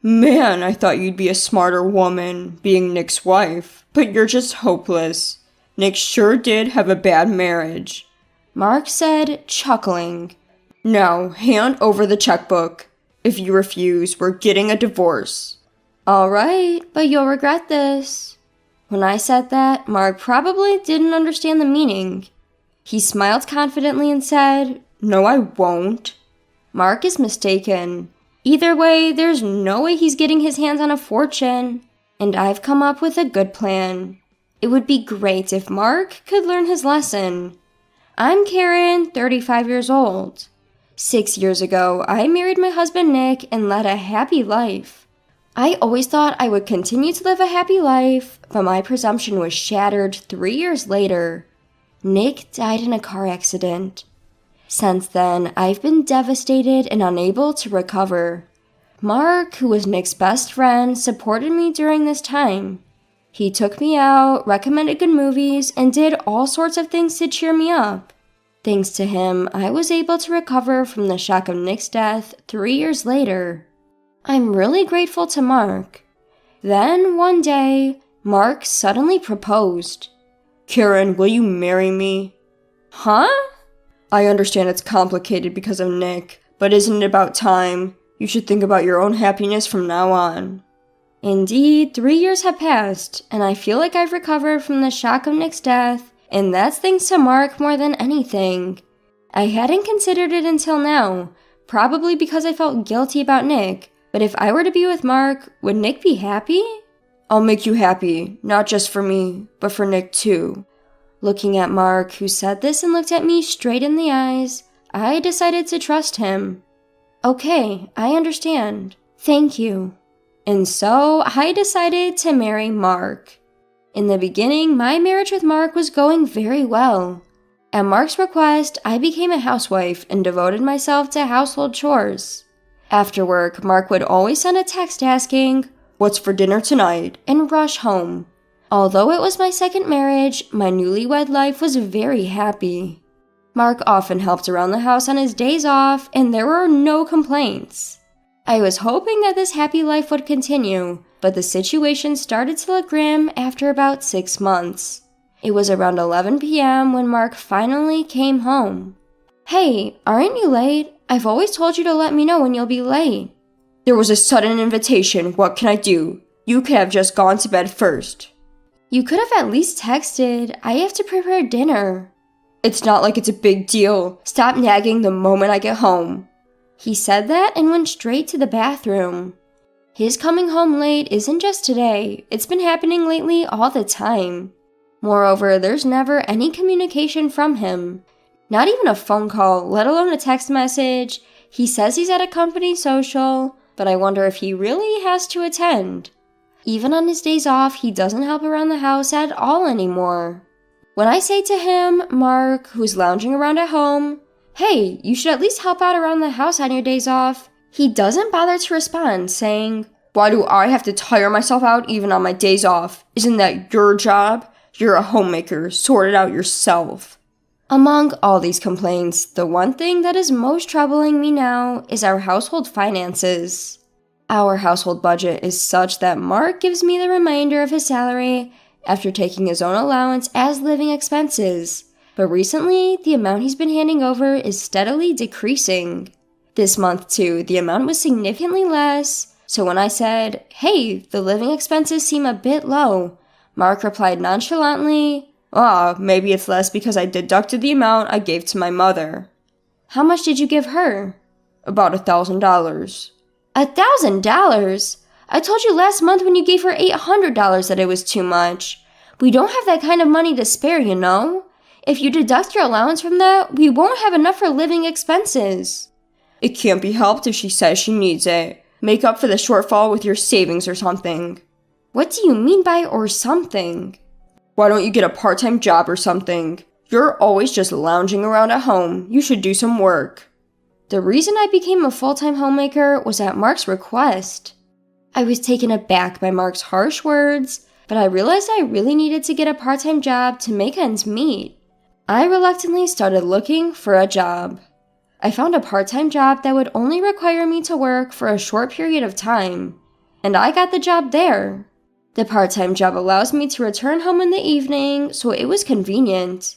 Man, I thought you'd be a smarter woman, being Nick's wife, but you're just hopeless. Nick sure did have a bad marriage, Mark said, chuckling. Now, hand over the checkbook. If you refuse, we're getting a divorce. All right, but you'll regret this. When I said that, Mark probably didn't understand the meaning. He smiled confidently and said, No, I won't. Mark is mistaken. Either way, there's no way he's getting his hands on a fortune. And I've come up with a good plan. It would be great if Mark could learn his lesson. I'm Karen, 35 years old. 6 years ago, I married my husband Nick and led a happy life. I always thought I would continue to live a happy life, but my presumption was shattered 3 years later. Nick died in a car accident. Since then, I've been devastated and unable to recover. Mark, who was Nick's best friend, supported me during this time. He took me out, recommended good movies, and did all sorts of things to cheer me up. Thanks to him, I was able to recover from the shock of Nick's death 3 years later. I'm really grateful to Mark. Then, one day, Mark suddenly proposed. Karen, will you marry me? Huh? I understand it's complicated because of Nick, but isn't it about time? You should think about your own happiness from now on. Indeed, 3 years have passed, and I feel like I've recovered from the shock of Nick's death, and that's thanks to Mark more than anything. I hadn't considered it until now, probably because I felt guilty about Nick, but if I were to be with Mark, would Nick be happy? I'll make you happy, not just for me, but for Nick too. Looking at Mark, who said this and looked at me straight in the eyes, I decided to trust him. Okay, I understand. Thank you. And so, I decided to marry Mark. In the beginning, my marriage with Mark was going very well. At Mark's request, I became a housewife and devoted myself to household chores. After work, Mark would always send a text asking, What's for dinner tonight? And rush home. Although it was my second marriage, my newlywed life was very happy. Mark often helped around the house on his days off, and there were no complaints. I was hoping that this happy life would continue, but the situation started to look grim after about 6 months. It was around 11 p.m. when Mark finally came home. Hey, aren't you late? I've always told you to let me know when you'll be late. There was a sudden invitation. What can I do? You could have just gone to bed first. You could have at least texted. I have to prepare dinner. It's not like it's a big deal. Stop nagging the moment I get home. He said that and went straight to the bathroom. His coming home late isn't just today. It's been happening lately all the time. Moreover, there's never any communication from him. Not even a phone call, let alone a text message. He says he's at a company social, but I wonder if he really has to attend. Even on his days off, he doesn't help around the house at all anymore. When I say to him, Mark, who's lounging around at home, Hey, you should at least help out around the house on your days off, he doesn't bother to respond, saying, Why do I have to tire myself out even on my days off? Isn't that your job? You're a homemaker, sort it out yourself. Among all these complaints, the one thing that is most troubling me now is our household finances. Our household budget is such that Mark gives me the remainder of his salary after taking his own allowance as living expenses. But recently, the amount he's been handing over is steadily decreasing. This month, too, the amount was significantly less, so when I said, Hey, the living expenses seem a bit low, Mark replied nonchalantly, maybe it's less because I deducted the amount I gave to my mother. How much did you give her? About $1,000. $1,000? I told you last month when you gave her $800 that it was too much. We don't have that kind of money to spare, you know. If you deduct your allowance from that, we won't have enough for living expenses. It can't be helped if she says she needs it. Make up for the shortfall with your savings or something. What do you mean by or something? Why don't you get a part-time job or something? You're always just lounging around at home. You should do some work. The reason I became a full-time homemaker was at Mark's request. I was taken aback by Mark's harsh words, but I realized I really needed to get a part-time job to make ends meet. I reluctantly started looking for a job. I found a part-time job that would only require me to work for a short period of time. and I got the job there. The part-time job allows me to return home in the evening, so it was convenient.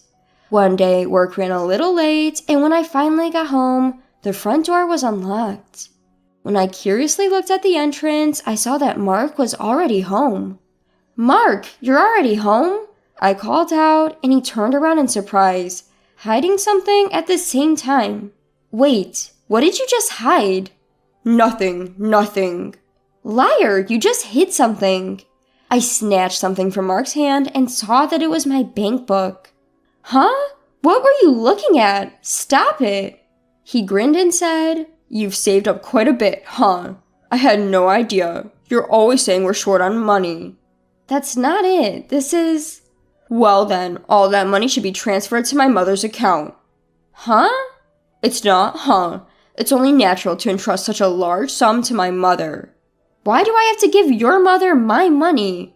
One day, work ran a little late, and when I finally got home, the front door was unlocked. When I curiously looked at the entrance, I saw that Mark was already home. "Mark, you're already home?" I called out, and he turned around in surprise, hiding something at the same time. "Wait, what did you just hide?" Nothing. "Liar, you just hid something." I snatched something from Mark's hand and saw that it was my bank book. "Huh? What were you looking at? Stop it." He grinned and said, "You've saved up quite a bit, huh? I had no idea. You're always saying we're short on money." "That's not it. This is..." "Well then, all that money should be transferred to my mother's account." "Huh?" "It's not, huh? It's only natural to entrust such a large sum to my mother." "Why do I have to give your mother my money?"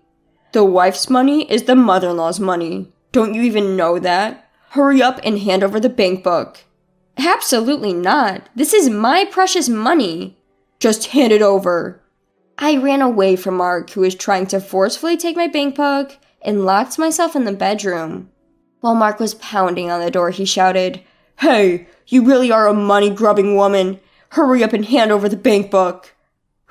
"The wife's money is the mother-in-law's money. Don't you even know that? Hurry up and hand over the bank book." "Absolutely not. This is my precious money." "Just hand it over." I ran away from Mark, who was trying to forcefully take my bank book, and locked myself in the bedroom. While Mark was pounding on the door, he shouted, "Hey, you really are a money-grubbing woman. Hurry up and hand over the bank book."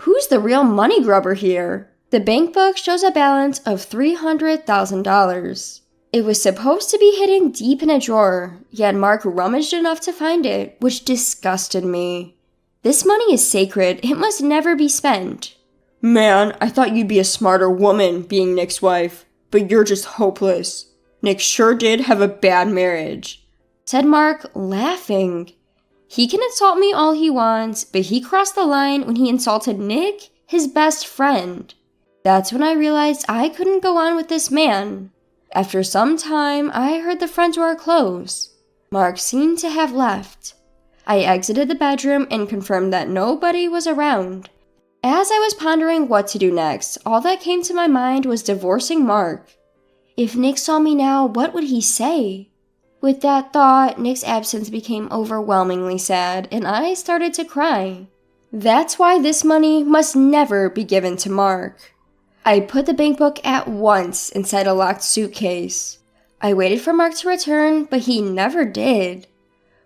Who's the real money grubber here? The bank book shows a balance of $300,000. It was supposed to be hidden deep in a drawer, yet Mark rummaged enough to find it, which disgusted me. This money is sacred. It must never be spent. "Man, I thought you'd be a smarter woman being Nick's wife, but you're just hopeless. Nick sure did have a bad marriage," said Mark, laughing. He can insult me all he wants, but he crossed the line when he insulted Nick, his best friend. That's when I realized I couldn't go on with this man. After some time, I heard the front door close. Mark seemed to have left. I exited the bedroom and confirmed that nobody was around. As I was pondering what to do next, all that came to my mind was divorcing Mark. If Nick saw me now, what would he say? With that thought, Nick's absence became overwhelmingly sad, and I started to cry. That's why this money must never be given to Mark. I put the bank book at once inside a locked suitcase. I waited for Mark to return, but he never did.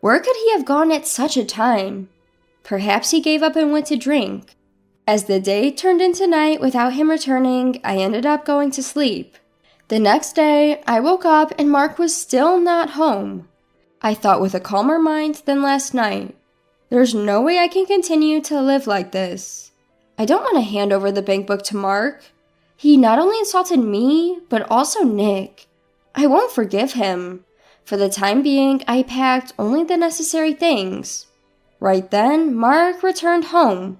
Where could he have gone at such a time? Perhaps he gave up and went to drink. As the day turned into night without him returning, I ended up going to sleep. The next day, I woke up and Mark was still not home. I thought with a calmer mind than last night. There's no way I can continue to live like this. I don't want to hand over the bank book to Mark. He not only insulted me, but also Nick. I won't forgive him. For the time being, I packed only the necessary things. Right then, Mark returned home.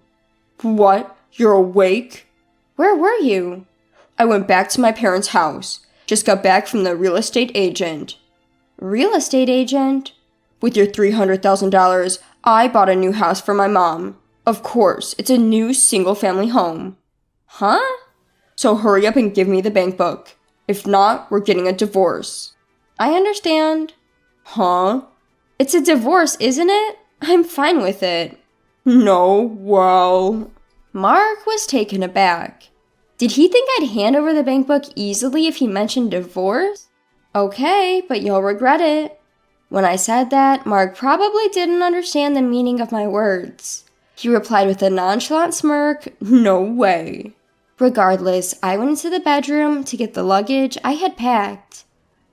"What? You're awake?" "Where were you?" "I went back to my parents' house. Just got back from the real estate agent." "Real estate agent?" "With your $300,000, I bought a new house for my mom. Of course, it's a new single-family home." "Huh?" "So hurry up and give me the bank book. If not, we're getting a divorce." "I understand." "Huh?" "It's a divorce, isn't it? I'm fine with it." "No, well..." Mark was taken aback. Did he think I'd hand over the bank book easily if he mentioned divorce? Okay, but you'll regret it. When I said that, Mark probably didn't understand the meaning of my words. He replied with a nonchalant smirk, "No way." Regardless, I went into the bedroom to get the luggage I had packed.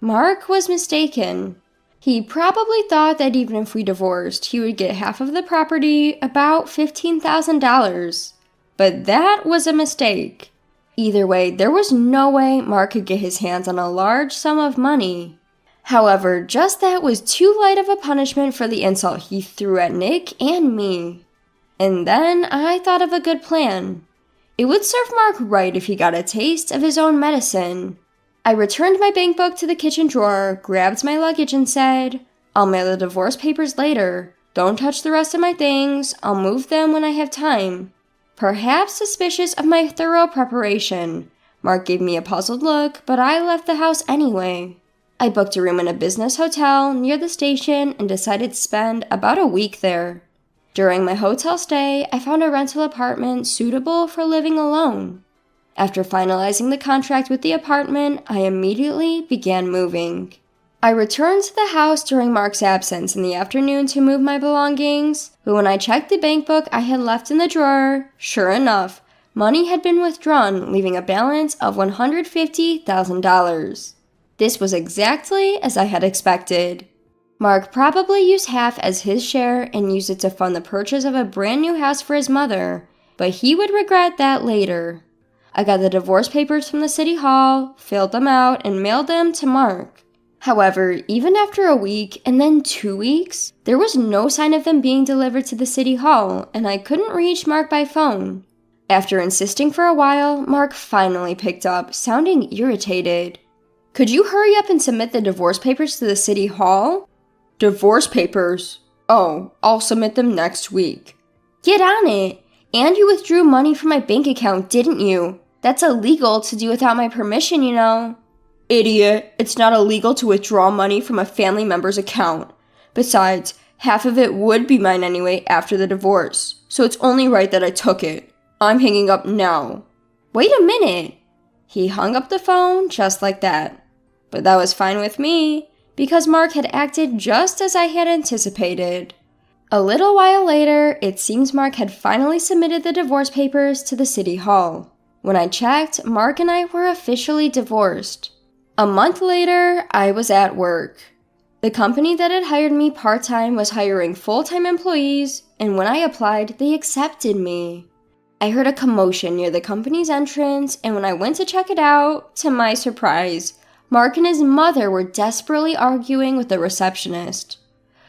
Mark was mistaken. He probably thought that even if we divorced, he would get half of the property, about $15,000. But that was a mistake. Either way, there was no way Mark could get his hands on a large sum of money. However, just that was too light of a punishment for the insult he threw at Nick and me. And then I thought of a good plan. It would serve Mark right if he got a taste of his own medicine. I returned my bank book to the kitchen drawer, grabbed my luggage and said, "I'll mail the divorce papers later. Don't touch the rest of my things. I'll move them when I have time." Perhaps suspicious of my thorough preparation, Mark gave me a puzzled look, but I left the house anyway. I booked a room in a business hotel near the station and decided to spend about a week there. During my hotel stay, I found a rental apartment suitable for living alone. After finalizing the contract with the apartment, I immediately began moving. I returned to the house during Mark's absence in the afternoon to move my belongings, but when I checked the bank book I had left in the drawer, sure enough, money had been withdrawn, leaving a balance of $150,000. This was exactly as I had expected. Mark probably used half as his share and used it to fund the purchase of a brand new house for his mother, but he would regret that later. I got the divorce papers from the city hall, filled them out, and mailed them to Mark. However, even after a week and then 2 weeks, there was no sign of them being delivered to the city hall, and I couldn't reach Mark by phone. After insisting for a while, Mark finally picked up, sounding irritated. "Could you hurry up and submit the divorce papers to the city hall?" "Divorce papers? Oh, I'll submit them next week." "Get on it! And you withdrew money from my bank account, didn't you? That's illegal to do without my permission, you know." "Idiot, it's not illegal to withdraw money from a family member's account. Besides, half of it would be mine anyway after the divorce, so it's only right that I took it. I'm hanging up now." "Wait a minute." He hung up the phone just like that. But that was fine with me, because Mark had acted just as I had anticipated. A little while later, it seems Mark had finally submitted the divorce papers to the city hall. When I checked, Mark and I were officially divorced. A month later, I was at work. The company that had hired me part-time was hiring full-time employees, and when I applied, they accepted me. I heard a commotion near the company's entrance, and when I went to check it out, to my surprise, Mark and his mother were desperately arguing with the receptionist.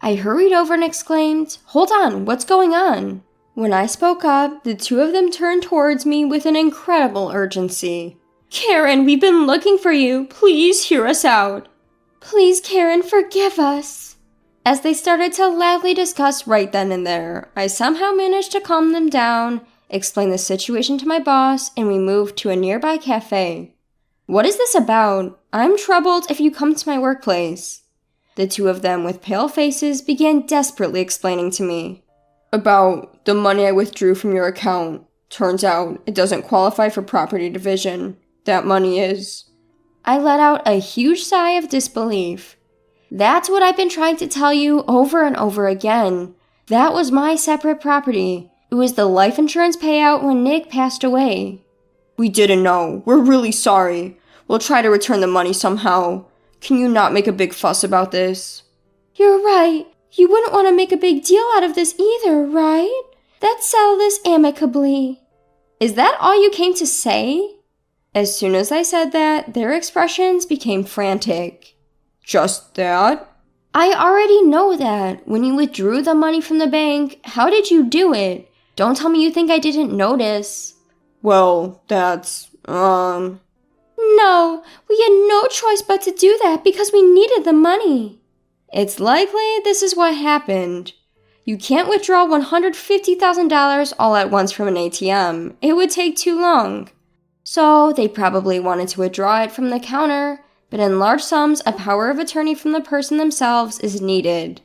I hurried over and exclaimed, "Hold on, what's going on?" When I spoke up, the two of them turned towards me with an incredible urgency. "Karen, we've been looking for you. Please hear us out." "Please, Karen, forgive us." As they started to loudly discuss right then and there, I somehow managed to calm them down, explain the situation to my boss, and we moved to a nearby cafe. "What is this about? I'm troubled if you come to my workplace." The two of them, with pale faces, began desperately explaining to me. "About the money I withdrew from your account. Turns out it doesn't qualify for property division. That money is..." I let out a huge sigh of disbelief. "That's what I've been trying to tell you over and over again. That was my separate property. It was the life insurance payout when Nick passed away." "We didn't know. We're really sorry. We'll try to return the money somehow. Can you not make a big fuss about this?" "You're right. You wouldn't want to make a big deal out of this either, right? Let's settle this amicably." "Is that all you came to say?" As soon as I said that, their expressions became frantic. "Just that?" "I already know that. When you withdrew the money from the bank, how did you do it? Don't tell me you think I didn't notice." "Well, that's, No, we had no choice but to do that because we needed the money." "It's likely this is what happened. You can't withdraw $150,000 all at once from an ATM. It would take too long. So they probably wanted to withdraw it from the counter, but in large sums, a power of attorney from the person themselves is needed.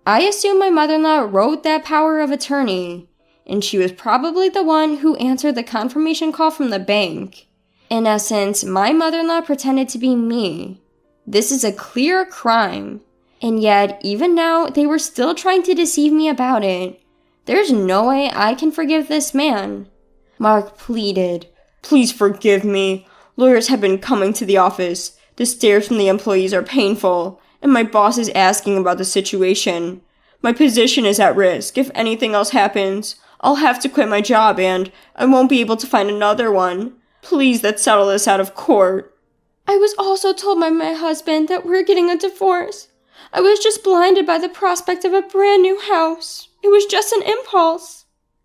I assume my mother-in-law wrote that power of attorney, and she was probably the one who answered the confirmation call from the bank. In essence, my mother-in-law pretended to be me. This is a clear crime. And yet, even now, they were still trying to deceive me about it. There's no way I can forgive this man." Mark pleaded. "Please forgive me. Lawyers have been coming to the office. The stares from the employees are painful, and my boss is asking about the situation. My position is at risk. If anything else happens, I'll have to quit my job and I won't be able to find another one. Please, let's settle this out of court." "I was also told by my husband that we're getting a divorce. I was just blinded by the prospect of a brand new house. It was just an impulse."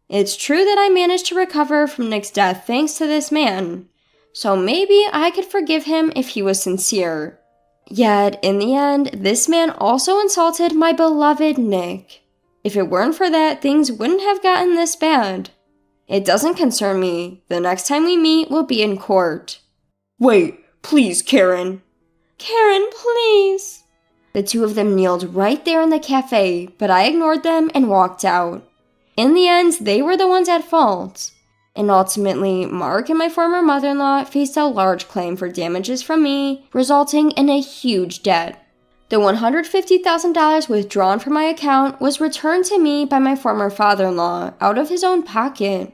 It's true that I managed to recover from Nick's death thanks to this man. So maybe I could forgive him if he was sincere. Yet, in the end, this man also insulted my beloved Nick. If it weren't for that, things wouldn't have gotten this bad. It doesn't concern me. The next time we meet will be in court. "Wait, please, Karen." "Karen, please." The two of them kneeled right there in the cafe, but I ignored them and walked out. In the end, they were the ones at fault. And ultimately, Mark and my former mother-in-law faced a large claim for damages from me, resulting in a huge debt. The $150,000 withdrawn from my account was returned to me by my former father-in-law out of his own pocket.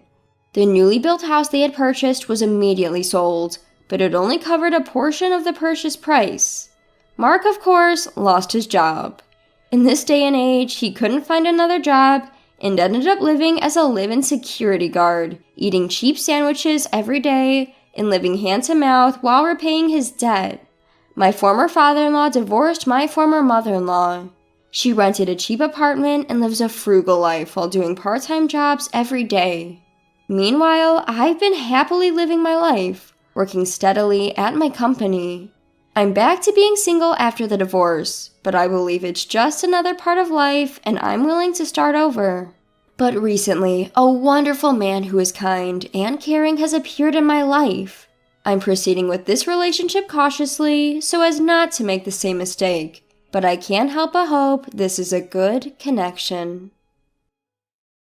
The newly built house they had purchased was immediately sold, but it only covered a portion of the purchase price. Mark, of course, lost his job. In this day and age, he couldn't find another job and ended up living as a live-in security guard, eating cheap sandwiches every day and living hand-to-mouth while repaying his debt. My former father-in-law divorced my former mother-in-law. She rented a cheap apartment and lives a frugal life while doing part-time jobs every day. Meanwhile, I've been happily living my life, working steadily at my company. I'm back to being single after the divorce, but I believe it's just another part of life and I'm willing to start over. But recently, a wonderful man who is kind and caring has appeared in my life. I'm proceeding with this relationship cautiously so as not to make the same mistake, but I can't help but hope this is a good connection.